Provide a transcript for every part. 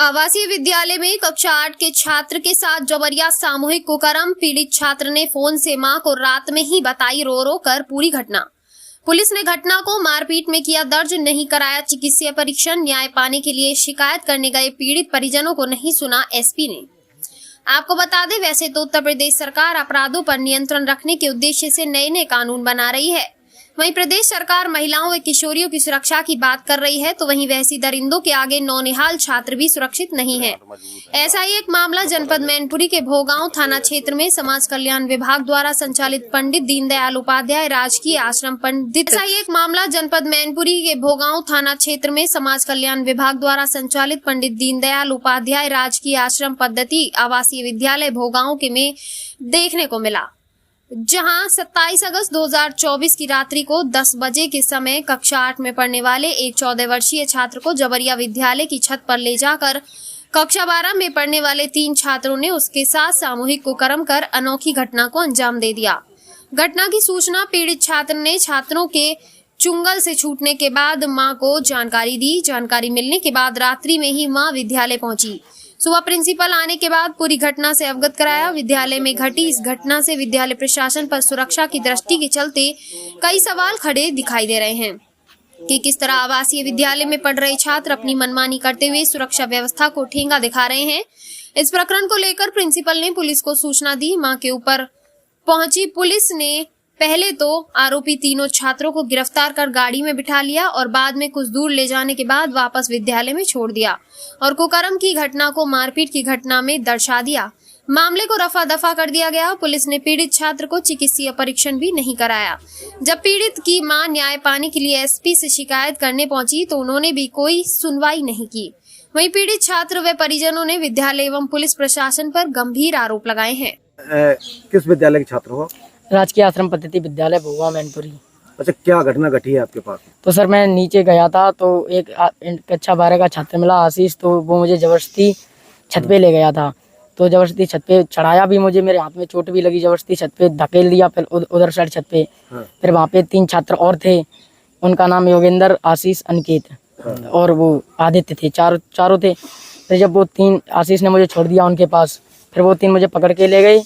आवासीय विद्यालय में कक्षा 8 के छात्र के साथ जबरिया सामूहिक कुकर्म। पीड़ित छात्र ने फोन से मां को रात में ही बताई रो रो कर पूरी घटना। पुलिस ने घटना को मारपीट में किया दर्ज, नहीं कराया चिकित्सीय परीक्षण। न्याय पाने के लिए शिकायत करने गए पीड़ित परिजनों को नहीं सुना एसपी ने। आपको बता दें, वैसे तो उत्तर प्रदेश सरकार अपराधों पर नियंत्रण रखने के उद्देश्य से नए नए कानून बना रही है। वहीं प्रदेश सरकार महिलाओं व किशोरियों की सुरक्षा की बात कर रही है, तो वहीं वैसी दरिंदों के आगे नौनिहाल छात्र भी सुरक्षित नहीं है। ऐसा ही एक मामला जनपद मैनपुरी के भोगांव थाना क्षेत्र में समाज कल्याण विभाग द्वारा संचालित पंडित दीनदयाल उपाध्याय राजकीय आश्रम पद्धति आवासीय विद्यालय भोगांव के में देखने को मिला, जहां 27 अगस्त 2024 की रात्रि को 10 बजे के समय कक्षा 8 में पढ़ने वाले एक 14 वर्षीय छात्र को जबरिया विद्यालय की छत पर ले जाकर कक्षा 12 में पढ़ने वाले 3 छात्रों ने उसके साथ सामूहिक कुकर्म कर अनोखी घटना को अंजाम दे दिया। घटना की सूचना पीड़ित छात्र ने छात्रों के चुंगल से छूटने के बाद मां को जानकारी दी। जानकारी मिलने के बाद रात्रि में ही मां विद्यालय पहुंची। सुबह प्रिंसिपल आने के बाद पूरी घटना से अवगत कराया। विद्यालय में घटी इस घटना से विद्यालय प्रशासन पर सुरक्षा की दृष्टि के चलते कई सवाल खड़े दिखाई दे रहे हैं कि किस तरह आवासीय विद्यालय में पढ़ रहे छात्र अपनी मनमानी करते हुए सुरक्षा व्यवस्था को ठेंगा दिखा रहे हैं। इस प्रकरण को लेकर प्रिंसिपल ने पुलिस को सूचना दी। मां के ऊपर पहुंची पुलिस ने पहले तो आरोपी तीनों छात्रों को गिरफ्तार कर गाड़ी में बिठा लिया और बाद में कुछ दूर ले जाने के बाद वापस विद्यालय में छोड़ दिया और कुकर्म की घटना को मारपीट की घटना में दर्शा दिया। मामले को रफा दफा कर दिया गया। पुलिस ने पीड़ित छात्र को चिकित्सीय परीक्षण भी नहीं कराया। जब पीड़ित की मां न्याय पाने के लिए एसपी से शिकायत करने पहुंची तो उन्होंने भी कोई सुनवाई नहीं की। वहीं पीड़ित छात्र व परिजनों ने विद्यालय एवं पुलिस प्रशासन पर गंभीर आरोप लगाए हैं। किस विद्यालय के छात्र हो? राजकीय आश्रम पद्धति विद्यालय भोगांव मैनपुरी। अच्छा, क्या घटना घटी है आपके पास? तो सर, मैं नीचे गया था तो एक कक्षा 12 का छात्र मिला आशीष, तो वो मुझे जबरदस्ती छत पे ले गया था। तो जबरदस्ती छत पे चढ़ाया भी, मुझे मेरे हाथ में चोट भी लगी, जबरदस्ती छत पे धकेल दिया। फिर उधर साइड छत पे फिर वहाँ पे 3 छात्र और थे, उनका नाम योगेंद्र, आशीष, अनिकेत और वो आदित्य थे। चारों थे। फिर जब वो 3 आशीष ने मुझे छोड़ दिया उनके पास, फिर वो 3 मुझे पकड़ के ले गए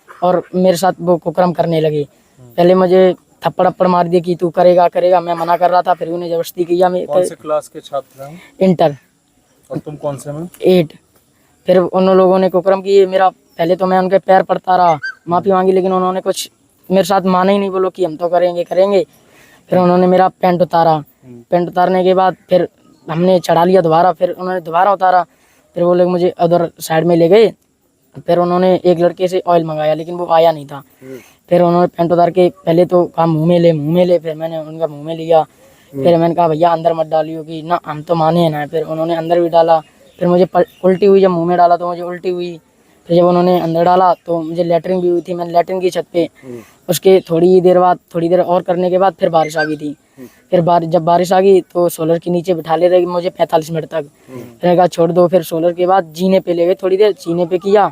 और मेरे साथ वो कुकर्म करने लगे। पहले मुझे थप्पड़ मार दिया कि तू करेगा। मैं मना कर रहा था, फिर उन्हें जबरदस्ती किया। कौन से क्लास के छात्र हैं? इंटर। और तुम कौन से में? 8। फिर उन लोगों ने कुकर्म किए मेरा। पहले तो मैं उनके पैर पड़ता रहा, माफ़ी मांगी, लेकिन उन्होंने कुछ मेरे साथ माना ही नहीं। बोलो कि हम तो करेंगे। फिर उन्होंने मेरा पैंट उतारा। पैंट उतारने के बाद फिर हमने चढ़ा लिया दोबारा। फिर उन्होंने दोबारा उतारा। फिर वो लोग मुझे उधर साइड में ले गए। फिर उन्होंने एक लड़के से ऑयल मंगाया, लेकिन वो आया नहीं था। फिर उन्होंने पैंट उतार के पहले तो कहा मुँह में ले। फिर मैंने उनका मुँह में लिया। फिर मैंने कहा भैया अंदर मत डालियो कि ना, हम तो माने ना। फिर उन्होंने अंदर भी डाला। फिर मुझे उल्टी हुई। जब मुँह में डाला तो मुझे उल्टी हुई। फिर जब उन्होंने अंदर डाला तो मुझे लैटरिन भी हुई थी। मैंने लैटरिन की छत पे उसके थोड़ी देर और करने के बाद फिर बारिश आ गई थी। फिर जब बारिश आ गई तो सोलर के नीचे बिठा ले रहे मुझे 45 मिनट तक। फिर कहा छोड़ दो। फिर सोलर के बाद जीने पे ले गए, थोड़ी देर जीने पे किया।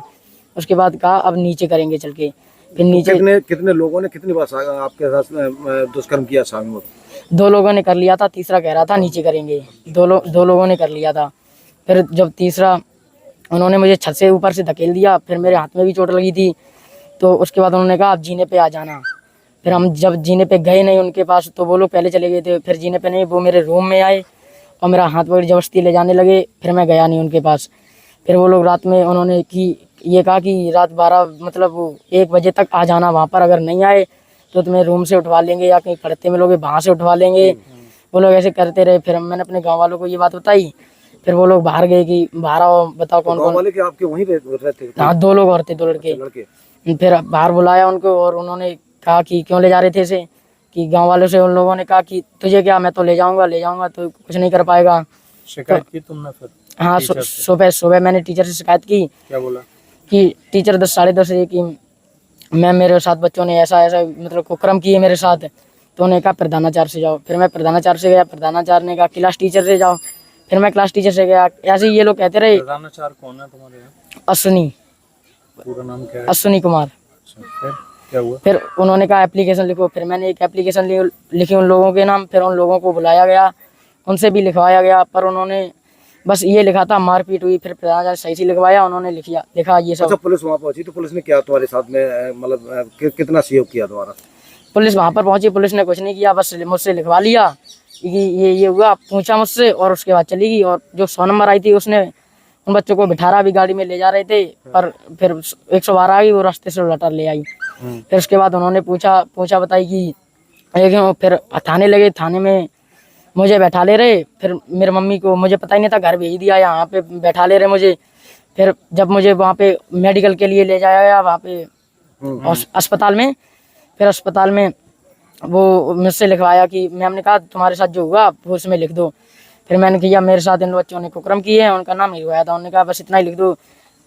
उसके बाद कहा अब नीचे करेंगे चल के। फिर नीचे कितने लोगों ने कितनी बार आपके साथ दुष्कर्म किया? 2 लोगों ने कर लिया था, तीसरा कह रहा था नीचे करेंगे। 2 लोगों ने कर लिया था। फिर जब तीसरा, उन्होंने मुझे छत से ऊपर से धकेल दिया। फिर मेरे हाथ में भी चोट लगी थी। तो उसके बाद उन्होंने कहा आप जीने पे आ जाना। फिर हम जब जीने पे गए नहीं उनके पास, तो वो लोग पहले चले गए थे। फिर जीने पे नहीं, वो मेरे रूम में आए और मेरा हाथ पकड़ जबरदस्ती ले जाने लगे। फिर मैं गया नहीं उनके पास। फिर वो लोग रात में उन्होंने ये कहा कि रात 12 मतलब 1 बजे तक आ जाना वहाँ पर। अगर नहीं आए तो तुम्हें रूम से उठवा लेंगे या कहीं पढ़ते में लोग वहाँ से उठवा लेंगे। वो लोग ऐसे करते रहे। फिर मैंने अपने गाँव वालों को ये बात बताई। फिर वो लोग बाहर गए कि बाहर आओ, बताओ कौन वाले कि आपके वहीं पे रहते थे? हाँ, 2 लोग और थे, 2 लड़के। फिर बाहर बुलाया उनको और उन्होंने कहा कि क्यों ले जा रहे थे इसे, कि गाँव वालों से उन लोगों ने कहा कि तुझे क्या, मैं तो ले जाऊँगा तो कुछ नहीं कर पाएगा। शिकायत की तुमने फिर? हाँ, सुबह मैंने टीचर से शिकायत की। क्या बोला? कि टीचर 10 साढ़े 10 बजे कि मेरे साथ बच्चों ने ऐसा मतलब कुकर्म किए मेरे साथ। तो उन्होंने कहा प्रधानाचार्य से जाओ। फिर मैं प्रधानाचार्य से गया। प्रधानाचार्य ने कहा क्लास टीचर से जाओ। फिर मैं क्लास टीचर से गया। ऐसे ही ये लोग कहते रहे। प्रधानाचार्य कौन है तुम्हारे यहाँ? अश्विनी। पूरा नाम क्या है? अश्विनी कुमार। फिर क्या हुआ? फिर उन्होंने कहा एप्लीकेशन लिखो। फिर मैंने एक एप्लीकेशन लिखी उन लोगों के नाम। फिर उन लोगों को बुलाया गया, उनसे भी लिखवाया गया, पर उन्होंने बस ये लिखा था मारपीट हुई, फिर प्रधान सही से लिखवाया, उन्होंने लिखा ये सब। अच्छा, पुलिस वहाँ पहुंची तो पुलिस ने क्या तुम्हारे साथ में मतलब कितना सहयोग किया तुम्हारा? पुलिस वहाँ पर पहुंची, पुलिस ने कुछ नहीं किया, बस मुझसे लिखवा लिया कि ये हुआ, पूछा मुझसे और उसके बाद चली गई। और जो 100 नंबर आई थी उसने उन बच्चों को बिठारा भी, गाड़ी में ले जा रहे थे, पर फिर 112 आ गई, वो रास्ते से उलटा ले आई। फिर उसके बाद उन्होंने पूछा बताई कि ये क्यों, फिर थाने लगे, थाने में मुझे बैठा ले रहे, फिर मेरे मम्मी को मुझे पता ही नहीं था, घर भेज दिया, यहाँ पे बैठा ले रहे मुझे। फिर जब मुझे वहाँ पे मेडिकल के लिए ले जाया गया वहाँ पे अस्पताल में, फिर अस्पताल में वो मुझसे लिखवाया कि मैम ने कहा तुम्हारे साथ जो हुआ वो उसमें लिख दो। फिर मैंने किया, मेरे साथ इन बच्चों ने कुकर्म किए हैं, उनका नाम लिखवाया था, उन्होंने कहा बस इतना ही लिख दो।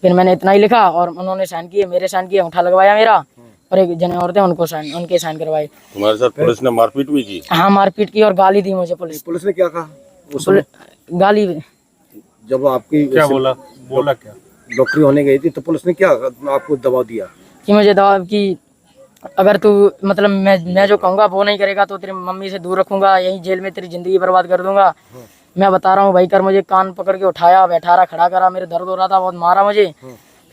फिर मैंने इतना ही लिखा और उन्होंने साइन किए, मेरे साइन किए, अंगूठा लगवाया मेरा, और एक जने और थे उनके साइन करवाए। तुम्हारे साथ पुलिस ने मारपीट भी की? हाँ, मारपीट की और गाली दी मुझे पुलिस। पुलिस ने क्या कहा उस समय? गाली जब आपकी क्या बोला क्या? डॉक्टरी होने गई थी तो पुलिस ने क्या आपको दबाव दिया? कि मुझे दबाव कि अगर तू मतलब मैं जो कहूँगा वो नहीं करेगा तो तेरी मम्मी से दूर रखूंगा, यहीं जेल में तेरी जिंदगी बर्बाद कर दूंगा। मैं बता रहा हूँ भाई, कर मुझे कान पकड़ के उठाया, बैठारा, खड़ा करा, मेरे दर्द हो रहा था बहुत, मारा मुझे।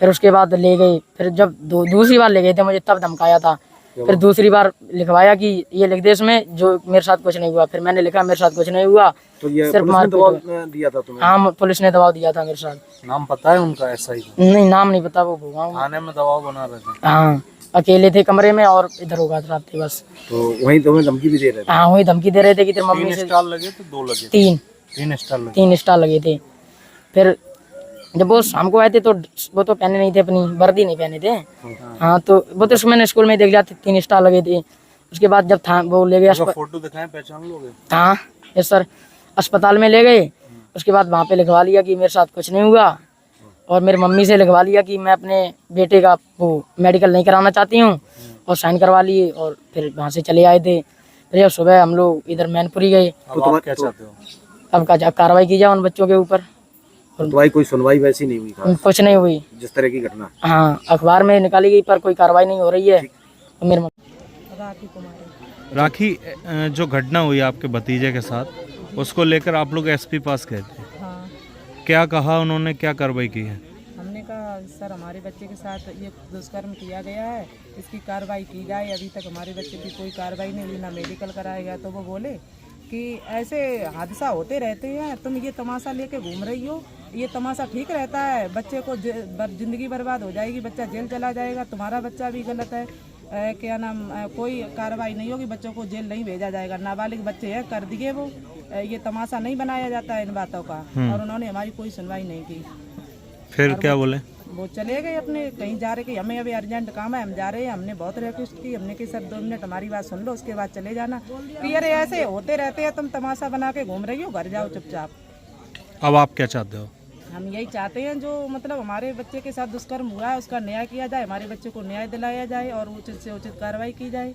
फिर उसके बाद ले गए, फिर जब दूसरी बार ले गए थे मुझे तब धमकाया था। फिर दूसरी बार लिखवाया कि ये लिख दे इसमें जो मेरे साथ कुछ नहीं हुआ। फिर मैंने लिखा मेरे साथ कुछ नहीं हुआ, तो ये सिर्फ पुलिस ने दबाव दिया था तुम्हें? हाँ, पुलिस ने दबाव दिया था मेरे साथ। नाम पता है उनका? ऐसा ही नहीं, नाम नहीं पता, वो भूगाऊँ। थाने में दबाव बना रहे थे? हाँ, अकेले थे कमरे में और इधर होगा थे बस। तो वहीं तुम्हें धमकी भी दे रहे थे? हाँ, वही धमकी दे रहे थे कि तेरी मम्मी 3 से। स्टार लगे थे? 2 लगे? 3 स्टार लगे। 3 स्टार लगे थे। फिर जब वो शाम को आए थे तो वो तो पहने नहीं थे, अपनी वर्दी नहीं पहने थे। हाँ, तो वो तो मैंने स्कूल में देख लिया था, 3 स्टार लगे थे। उसके बाद जब था वो ले गया, फोटो दिखाएं, पहचान लोगे? हाँ यस सर, अस्पताल में ले गए। उसके बाद वहाँ पे लिखवा लिया कि मेरे साथ कुछ नहीं हुआ, और मेरी मम्मी से लिखवा लिया कि मैं अपने बेटे का वो मेडिकल नहीं कराना चाहती हूँ, और साइन करवा लिए। और फिर वहाँ से चले आए थे। फिर जब सुबह हम लोग इधर मैनपुरी गए। अब आप क्या चाहते हो? अब कार्रवाई की जाए उन बच्चों के ऊपर। तुम्हारी कोई सुनवाई वैसी नहीं हुई खास? कुछ नहीं हुई, जिस तरह की घटना? हाँ, अखबार में निकाली गई पर कोई कार्रवाई नहीं हो रही है। तो मेरे राखी, जो घटना हुई आपके भतीजे के साथ, उसको लेकर आप लोग एसपी पास गए थे। हाँ, क्या कहा उन्होंने, क्या कार्रवाई की है? हमने कहा सर हमारे बच्चे के साथ ये दुष्कर्म किया गया है, इसकी कार्रवाई की जाए। अभी तक हमारे बच्चे की कोई कार्रवाई नहीं हुई, ना मेडिकल कराया गया। तो वो बोले कि ऐसे हादसा होते रहते हैं, तुम ये तमाशा लेके घूम रही हो, ये तमाशा ठीक रहता है? बच्चे को जिंदगी बर्बाद हो जाएगी, बच्चा जेल चला जाएगा, तुम्हारा बच्चा भी गलत है। क्या नाम, कोई कार्रवाई नहीं होगी, बच्चों को जेल नहीं भेजा जाएगा, नाबालिग बच्चे हैं, कर दिए वो, ये तमाशा नहीं बनाया जाता है इन बातों का। और उन्होंने हमारी कोई सुनवाई नहीं की। फिर क्या बोले? वो चले गए अपने, कहीं जा रहे कि हमें अभी अर्जेंट काम है, हम जा रहे हैं। हमने बहुत रिक्वेस्ट की, हमने कि सर 2 मिनट हमारी बात सुन लो, उसके बाद चले जाना। कि अरे ऐसे होते रहते हैं, तुम तमाशा बना के घूम रही हो, घर जाओ चुपचाप। अब आप क्या चाहते हो? हम यही चाहते हैं जो मतलब हमारे बच्चे के साथ दुष्कर्म हुआ है उसका न्याय किया जाए, हमारे बच्चे को न्याय दिलाया जाए और उचित से उचित कार्रवाई की जाए।